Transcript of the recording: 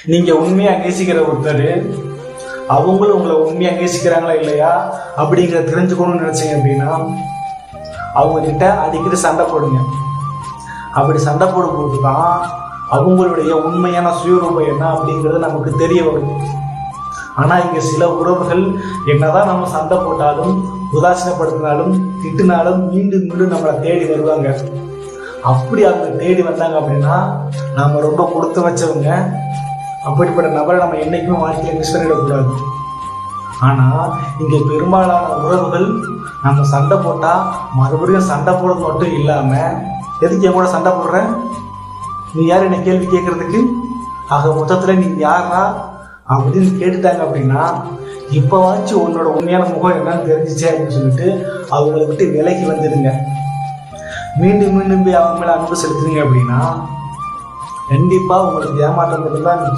நீங்க உண்மையா நேசிக்கிற ஒருத்தர் அவங்களும் உங்களை உண்மையா நேசிக்கிறாங்களா இல்லையா அப்படிங்கிற தெரிஞ்சுக்கணும்னு நினைச்சீங்க அப்படின்னா அவங்க கிட்ட அடிக்கடி சண்டை போடுங்க. அப்படி சண்டை போடும்போது தான் அவங்களுடைய உண்மையான சுயரூபம் என்ன அப்படிங்கிறது நமக்கு தெரிய வரும். ஆனால் இங்கே சில உறவுகள் என்னதான் நம்ம சண்டை போட்டாலும் உதாசீனப்படுத்தினாலும் திட்டினாலும் மீண்டும் மீண்டும் நம்மளை தேடி வருவாங்க. அப்படி அவங்க தேடி வந்தாங்க அப்படின்னா நாம் ரொம்ப கொடுத்து வச்சவங்க. அப்படிப்பட்ட நபரை நம்ம என்றைக்குமே வாழ்க்கையில் மிஸ் பண்ணிடக்கூடாது. ஆனால் இங்கே பெரும்பாலான உறவுகள் நம்ம சண்டை போட்டால் மறுபடியும் சண்டை போடுறது மட்டும் இல்லாமல் எதுக்கு என் கூட சண்டை போடுற, நீ யார் என்னை கேள்வி கேட்கறதுக்கு, ஆக மொத்தத்தில் நீ யாரா அப்படின்னு கேட்டுட்டாங்க அப்படின்னா இப்போவாச்சும் உன்னோட உண்மையான முகம் என்னன்னு தெரிஞ்சிச்சே அப்படின்னு சொல்லிட்டு அவங்களை விட்டு விலகி வந்துடுங்க. மீண்டும் மீண்டும் போய் அவங்க மேலே அன்பு செலுத்துறீங்க அப்படின்னா கண்டிப்பாக உங்களுக்கு ஏமாற்றம் தான்